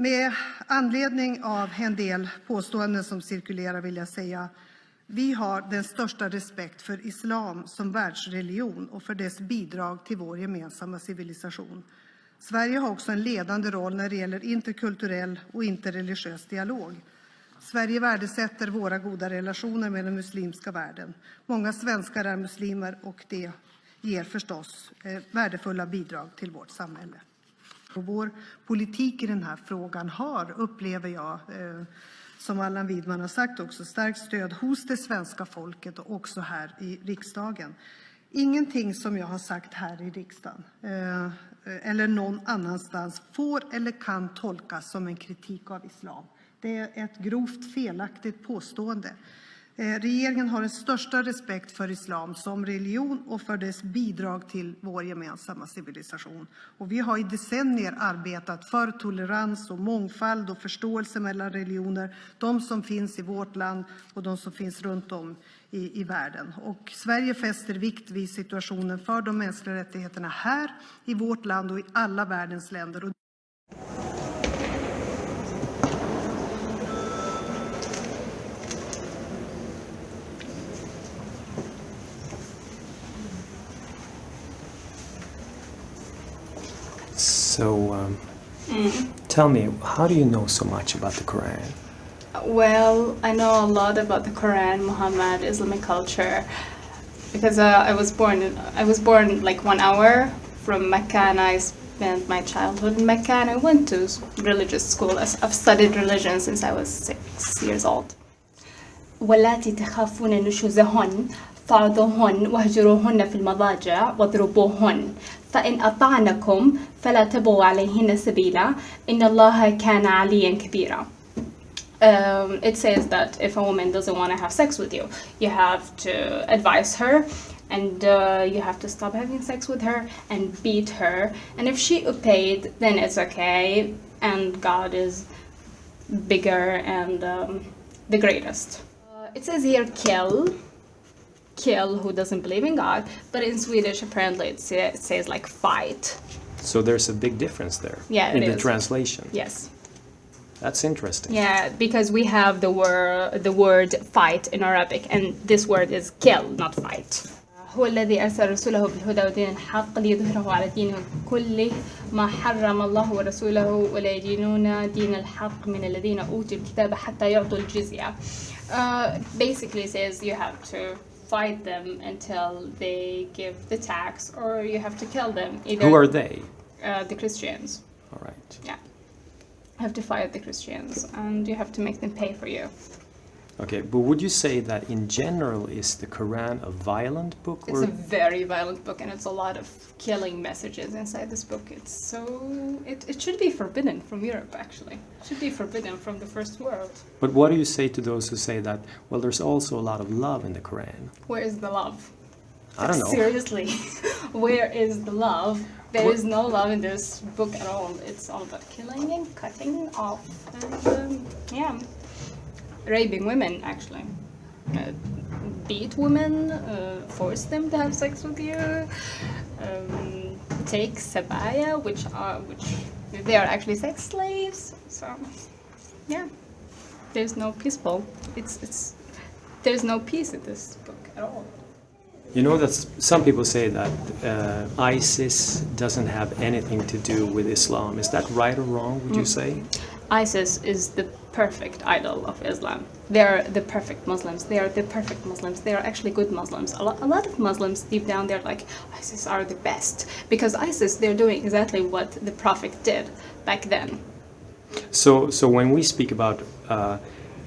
Med anledning av en del påståenden som cirkulerar vill jag säga: vi har den största respekt för islam som världsreligion och för dess bidrag till vår gemensamma civilisation. Sverige har också en ledande roll när det gäller interkulturell och interreligiös dialog. Sverige värdesätter våra goda relationer med den muslimska världen. Många svenskar är muslimer och det ger förstås värdefulla bidrag till vårt samhälle. Och vår politik i den här frågan har, upplever jag, som Allan Widman har sagt också, starkt stöd hos det svenska folket och också här i riksdagen. Ingenting som jag har sagt här i riksdagen eller någon annanstans får eller kan tolkas som en kritik av islam. Det är ett grovt felaktigt påstående. Regeringen har den största respekt för islam som religion och för dess bidrag till vår gemensamma civilisation. Och vi har i decennier arbetat för tolerans och mångfald och förståelse mellan religioner, de som finns i vårt land och de som finns runt om i världen. Och Sverige fäster vikt vid situationen för de mänskliga rättigheterna här i vårt land och i alla världens länder. So, tell me, how do you know so much about the Quran? Well, I know a lot about the Quran, Muhammad, Islamic culture, because I was born like 1 hour from Mecca, and I spent my childhood in Mecca, and I went to religious school. I've studied religion since I was 6 years old. واللاتي تخافون نشوزهن فعظوهن واهجروهن في المضاجع واضربوهن فإن أطعنكم فلا تبغوا عليهن سبيلا إن الله كان عليا كبيرا. It says that if a woman doesn't want to have sex with you, you have to advise her, and you have to stop having sex with her and beat her. And if she obeyed, then it's okay, and God is bigger and the greatest. It says here kill who doesn't believe in God, but in Swedish apparently it says like fight. So there's a big difference there in the translation. Yes. That's interesting. Yeah, because we have the word fight in Arabic, and this word is kill, not fight. هو الذي أرسل رسوله بالهدى ودين الحق ليظهره على الدين كله ما حرم الله ورسوله ولا يدينون دين الحق من الذين أوتوا الكتاب حتى يعطوا الجزية. Basically says you have to fight them until they give the tax, or you have to kill them. Who are they? The Christians. All right. Yeah. You have to fight the Christians, and you have to make them pay for you. Okay, but would you say that in general is the Quran a violent book? It's a very violent book, and it's a lot of killing messages inside this book. It should be forbidden from Europe, actually. It should be forbidden from the first world. But what do you say to those who say that, well, there's also a lot of love in the Quran? Where is the love? I don't know. Seriously, where is the love? There is no love in this book at all. It's all about killing and cutting off and, raping women, actually. Beat women, force them to have sex with you, take sabaya, which they are actually sex slaves. So, yeah, there's no peaceful. There's no peace in this book at all. You know that some people say that ISIS doesn't have anything to do with Islam. Is that right or wrong, would you say? ISIS is the perfect idol of Islam. They are the perfect Muslims. They are the perfect Muslims. They are actually good Muslims. A lot of Muslims deep down, they're like, ISIS are the best. Because ISIS, they're doing exactly what the Prophet did back then. So when we speak about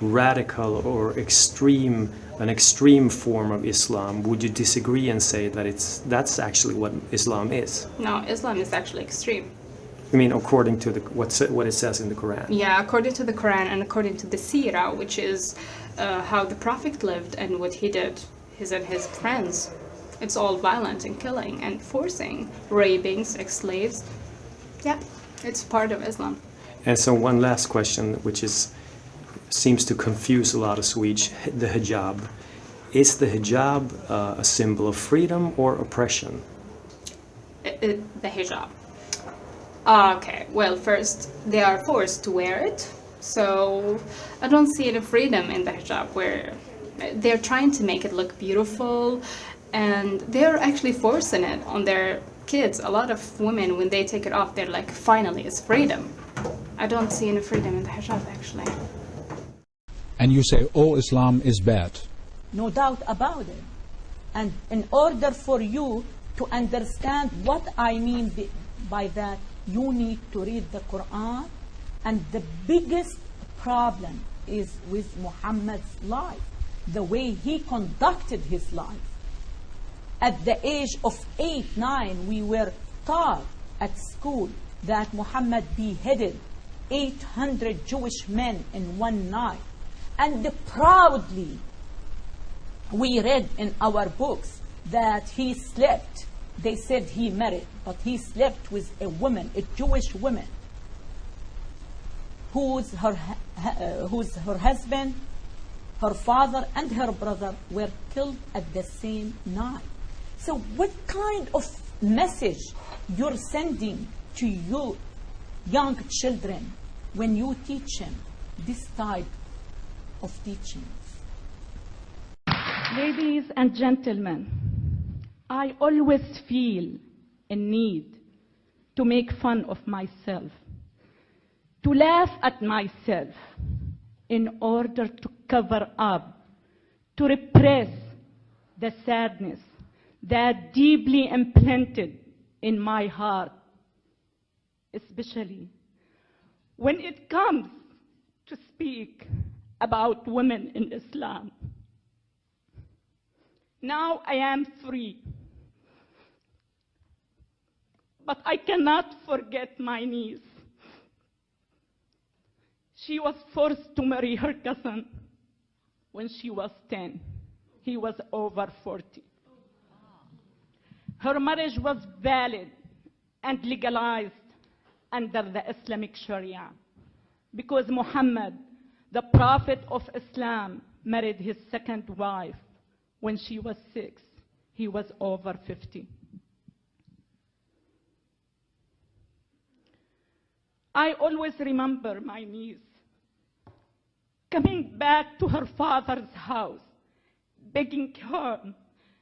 radical or an extreme form of Islam, would you disagree and say that that's actually what Islam is? No, Islam is actually extreme. I mean, according to what it says in the Quran. Yeah, according to the Quran and according to the Sirah, which is how the Prophet lived and what he did, and his friends. It's all violent and killing and forcing, raping, sex slaves. Yeah, it's part of Islam. And so one last question, which seems to confuse a lot of Swedes, the hijab. Is the hijab a symbol of freedom or oppression? The hijab. Okay, well, first, they are forced to wear it. So I don't see any freedom in the hijab where they're trying to make it look beautiful and they're actually forcing it on their kids. A lot of women, when they take it off, they're like, finally, it's freedom. I don't see any freedom in the hijab, actually. And you say, oh, Islam is bad. No doubt about it. And in order for you to understand what I mean by that, you need to read the Quran. And the biggest problem is with Muhammad's life, the way he conducted his life. At the age of 8, 9, we were taught at school that Muhammad beheaded 800 Jewish men in one night. And proudly, we read in our books that he slept. They said he married, but he slept with a woman, a Jewish woman, whose her husband, her father, and her brother were killed at the same night. So what kind of message you're sending to your young children when you teach them this type of teachings? Ladies and gentlemen, I always feel a need to make fun of myself, to laugh at myself in order to cover up, to repress the sadness that deeply implanted in my heart, especially when it comes to speak about women in Islam. Now I am free, but I cannot forget my niece. She was forced to marry her cousin when she was 10. He was over 40. Her marriage was valid and legalized under the Islamic Sharia because Muhammad, the Prophet of Islam, married his second wife when she was 6. He was over 50. I always remember my niece coming back to her father's house, begging her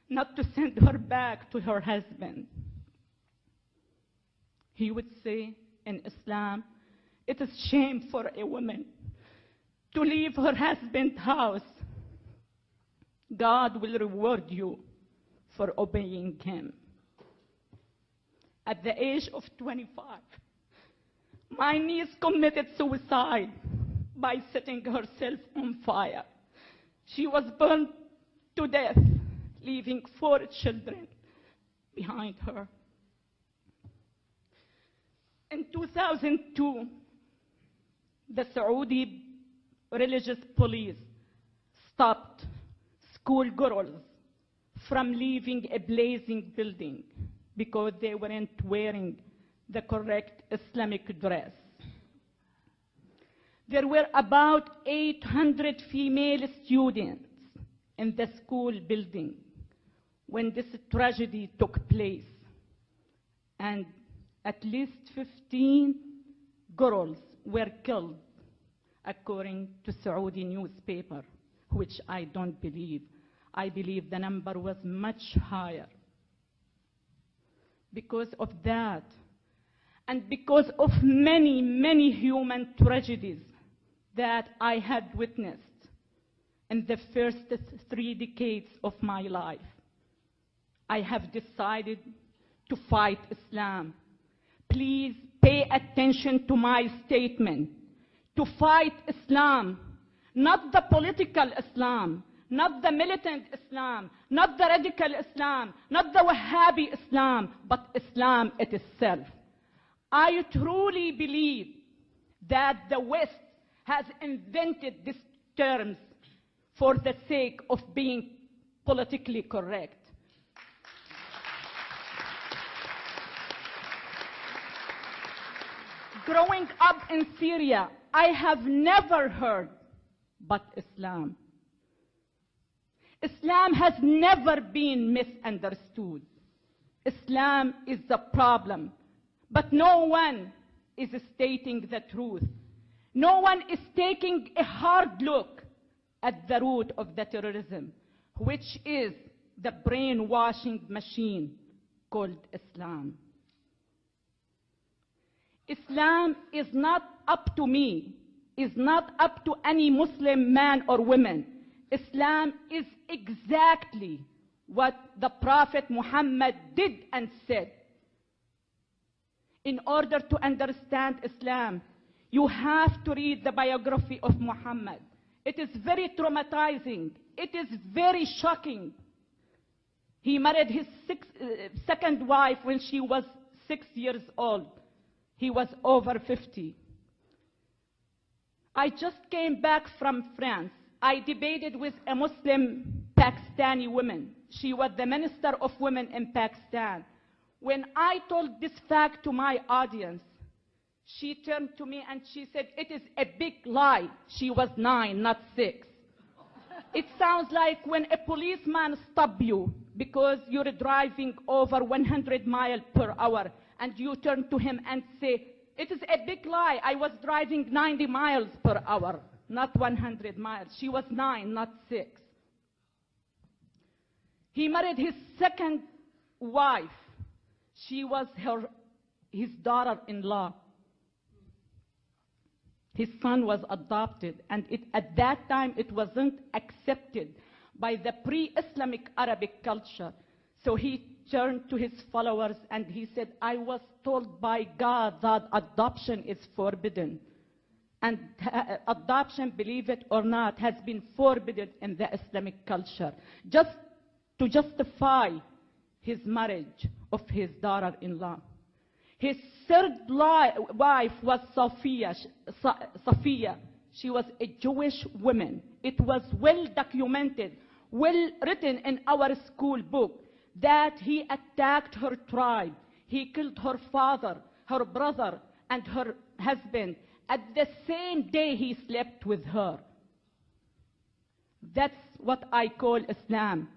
not to send her back to her husband. He would say, in Islam, it is shame for a woman to leave her husband's house. God will reward you for obeying him. At the age of 25, my niece committed suicide by setting herself on fire. She was burned to death, leaving 4 children behind her. In 2002, the Saudi religious police stopped schoolgirls from leaving a blazing building because they weren't wearing the correct Islamic dress. There were about 800 female students in the school building when this tragedy took place, and at least 15 girls were killed, according to Saudi newspaper, which I don't believe. I believe the number was much higher. Because of that, and because of many, many human tragedies that I had witnessed in the first 3 decades of my life, I have decided to fight Islam. Please pay attention to my statement. To fight Islam, not the political Islam, not the militant Islam, not the radical Islam, not the Wahhabi Islam, but Islam itself. I truly believe that the West has invented these terms for the sake of being politically correct. Growing up in Syria, I have never heard but Islam. Islam has never been misunderstood. Islam is the problem, But no one is stating the truth. No one is taking a hard look at the root of the terrorism, which is the brainwashing machine called Islam. Islam is not up to me, is not up to any Muslim man or woman. Islam is exactly what the Prophet Muhammad did and said. In order to understand Islam, you have to read the biography of Muhammad. It is very traumatizing. It is very shocking. He married his second wife when she was 6 years old. He was over 50. I just came back from France. I debated with a Muslim Pakistani woman. She was the Minister of Women in Pakistan. When I told this fact to my audience, she turned to me and she said, "It is a big lie." She was 9, not 6. It sounds like when a policeman stops you because you're driving over 100 miles per hour and you turn to him and say, "It is a big lie. I was driving 90 miles per hour, not 100 miles. She was 9, not 6. He married his second wife. She was his daughter-in-law. His son was adopted, and at that time it wasn't accepted by the pre-Islamic Arabic culture. So he turned to his followers and he said, "I was told by God that adoption is forbidden. And adoption, believe it or not, has been forbidden in the Islamic culture, just to justify his marriage of his daughter-in-law." His third wife was Safiya. She was a Jewish woman. It was well documented, well written in our school book that he attacked her tribe. He killed her father, her brother, and her husband at the same day he slept with her. That's what I call Islam.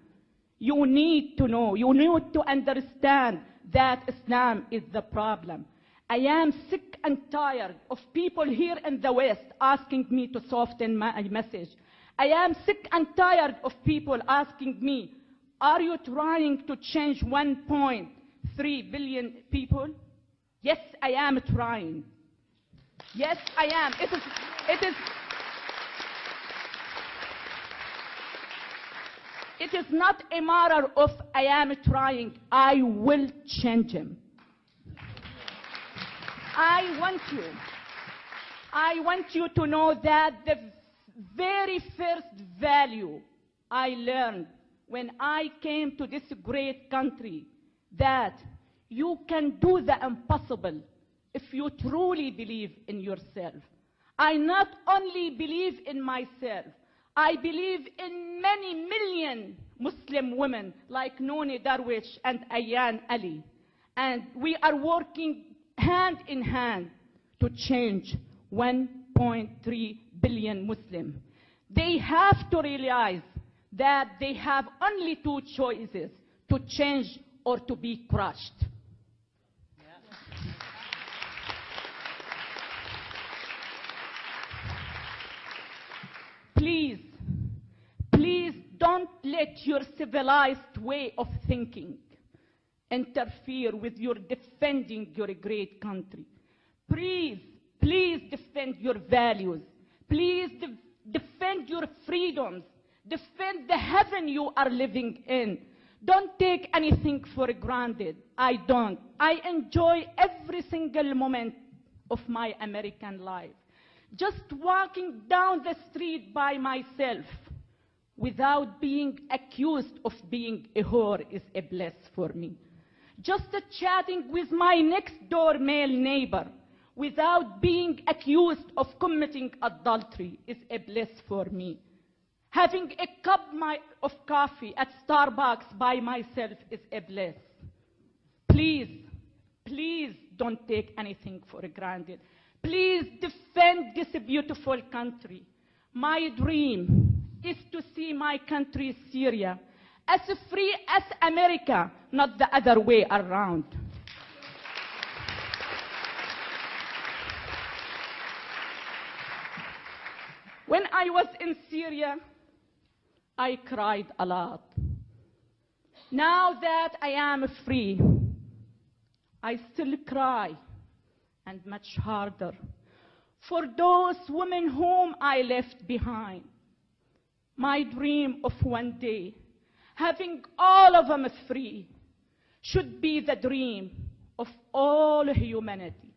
You need to know, you need to understand that Islam is the problem. I am sick and tired of people here in the West asking me to soften my message. I am sick and tired of people asking me, "Are you trying to change 1.3 billion people?" Yes, I am trying. Yes, I am. It is not a matter of I am trying. I will change him. I want you to know that the very first value I learned when I came to this great country, that you can do the impossible if you truly believe in yourself. I not only believe in myself, I believe in many million Muslim women like Nooni Darwish and Ayan Ali. And we are working hand in hand to change 1.3 billion Muslims. They have to realize that they have only 2 choices: to change or to be crushed. Please don't let your civilized way of thinking interfere with your defending your great country. Please defend your values. Please defend your freedoms. Defend the heaven you are living in. Don't take anything for granted. I don't. I enjoy every single moment of my American life. Just walking down the street by myself without being accused of being a whore is a bliss for me. Just chatting with my next door male neighbor without being accused of committing adultery is a bliss for me. Having a cup of coffee at Starbucks by myself is a bliss. Please don't take anything for granted. Please defend this beautiful country. My dream is to see my country, Syria, as free as America, not the other way around. When I was in Syria, I cried a lot. Now that I am free, I still cry, and much harder, for those women whom I left behind. My dream of one day, having all of them free, should be the dream of all humanity.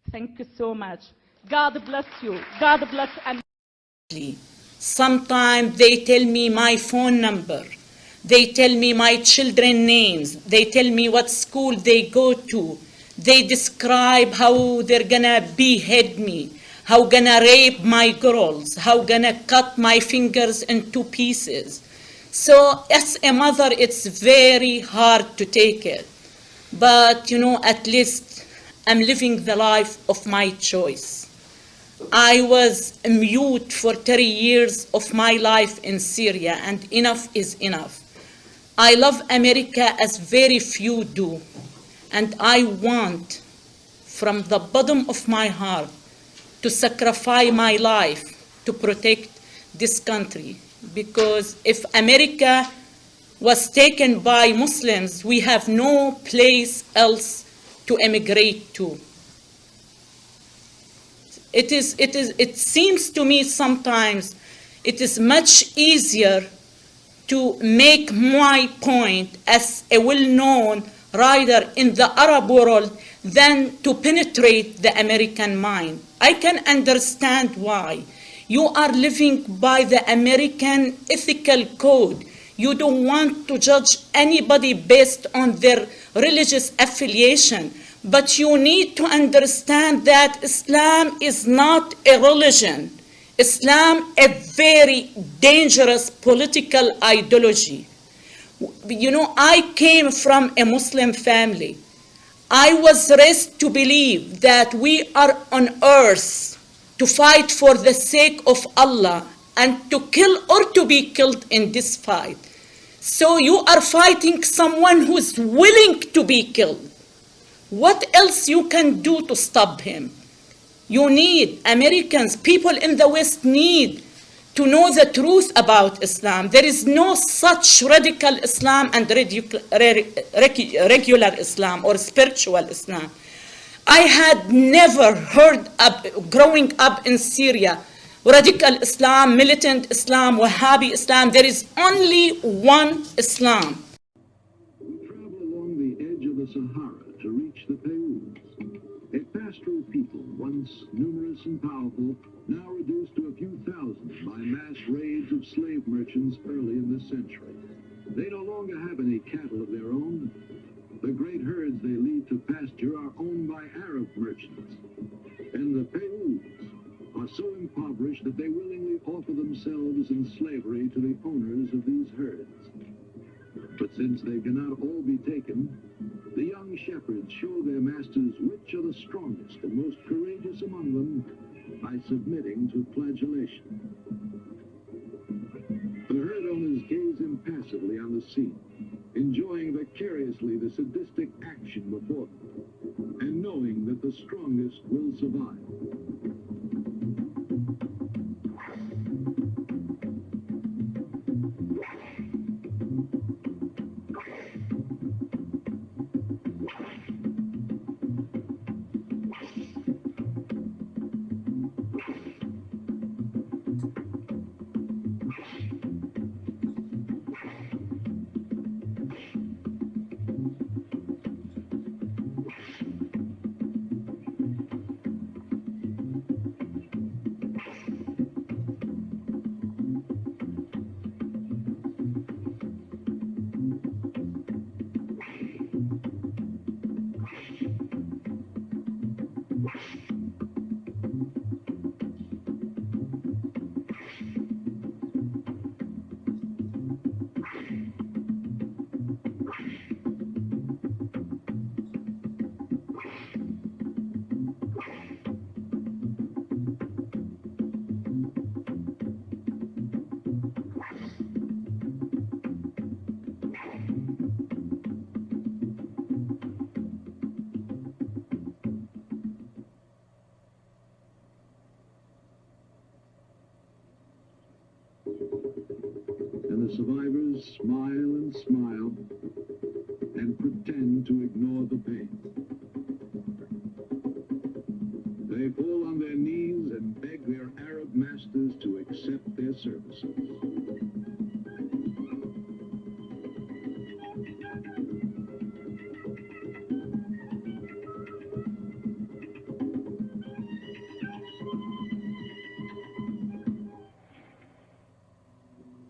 Thank you so much. God bless you. God bless America. Sometimes they tell me my phone number. They tell me my children's names. They tell me what school they go to. They describe how they're gonna behead me, how gonna rape my girls, how gonna cut my fingers into pieces. So as a mother, it's very hard to take it. But, at least I'm living the life of my choice. I was mute for 30 years of my life in Syria, and enough is enough. I love America as very few do, and I want, from the bottom of my heart, to sacrifice my life to protect this country. Because if America was taken by Muslims, we have no place else to emigrate to. It seems to me sometimes it is much easier to make my point as a well-known writer in the Arab world than to penetrate the American mind. I can understand why. You are living by the American ethical code. You don't want to judge anybody based on their religious affiliation. But you need to understand that Islam is not a religion. Islam is a very dangerous political ideology. I came from a Muslim family. I was raised to believe that we are on earth to fight for the sake of Allah and to kill or to be killed in this fight. So you are fighting someone who is willing to be killed. What else you can do to stop him? You need, Americans, people in the West need to know the truth about Islam. There is no such radical Islam and regular Islam or spiritual Islam. I had never heard of, growing up in Syria, radical Islam, militant Islam, Wahhabi Islam. There is only one Islam. We travel along the edge of the Sahara to reach the Payouds, a pastoral people once numerous and powerful, now reduced to a few thousand by mass raids of slave merchants early in this century. They no longer have any cattle of their own. The great herds they lead to pasture are owned by Arab merchants, and the Payouds are so impoverished that they willingly offer themselves in slavery to the owners of these herds. But since they cannot all be taken, the young shepherds show their masters which are the strongest and most courageous among them by submitting to flagellation. The herd owners gaze impassively on the scene, enjoying vicariously the sadistic action before them, and knowing that the strongest will survive. smile and smile and pretend to ignore the pain. They fall on their knees and beg their Arab masters to accept their services.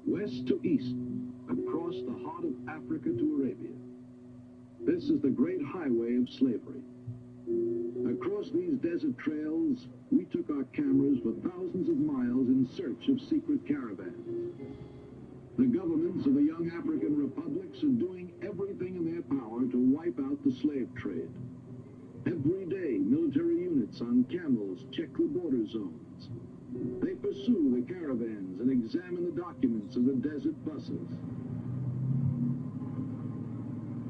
West to east, across the heart of Africa to Arabia. This is the great highway of slavery. Across these desert trails, we took our cameras for thousands of miles in search of secret caravans. The governments of the young African republics are doing everything in their power to wipe out the slave trade. Every day, military units on camels check the border zones. They pursue the caravans and examine the documents of the desert buses.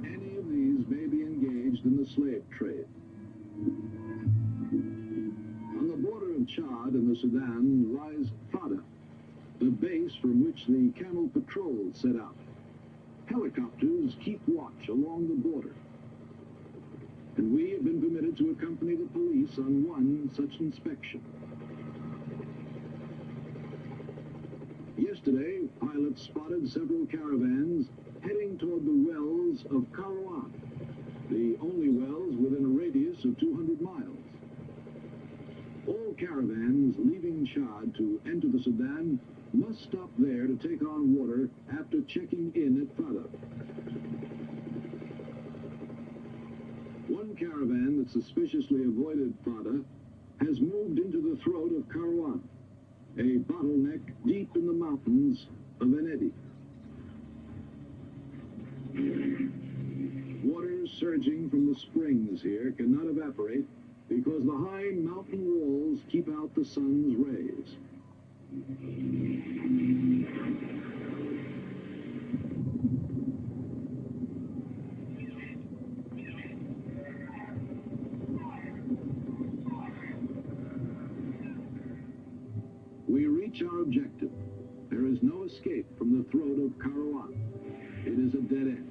Any of these may be engaged in the slave trade. On the border of Chad and the Sudan lies Fada, the base from which the camel patrol set out. Helicopters keep watch along the border. And we have been permitted to accompany the police on one such inspection. Yesterday, pilots spotted several caravans heading toward the wells of Kairouan, the only wells within a radius of 200 miles. All caravans leaving Chad to enter the Sudan must stop there to take on water after checking in at Fada. One caravan that suspiciously avoided Fada has moved into the throat of Kairouan, a bottleneck deep in the mountains of Enedi. Water surging from the springs here cannot evaporate because the high mountain walls keep out the sun's rays. We reach our objective. There is no escape from the throat of Kairouan. It is a dead end.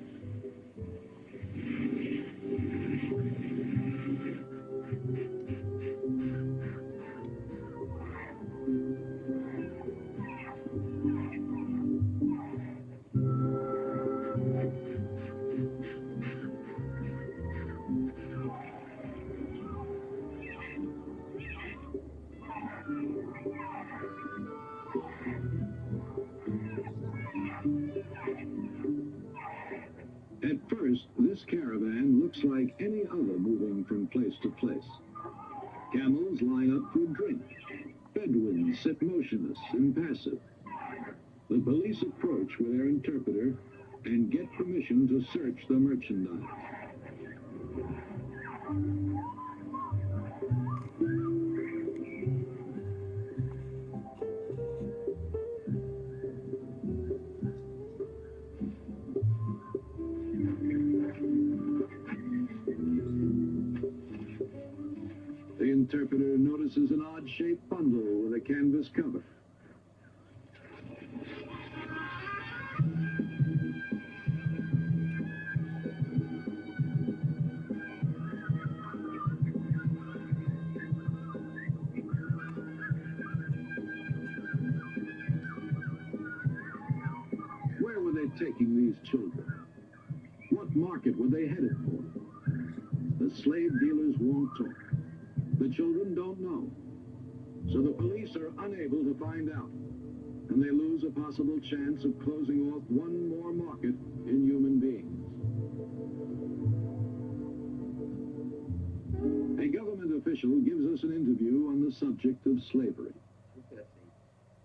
At first, this caravan looks like any other moving from place to place. Camels line up for a drink. Bedouins sit motionless, impassive. The police approach with their interpreter and get permission to search the merchandise. The interpreter notices an odd-shaped bundle with a canvas cover. Where were they taking these children? What market were they headed for? The slave dealers won't talk. The children don't know. So the police are unable to find out. And they lose a possible chance of closing off one more market in human beings. A government official gives us an interview on the subject of slavery.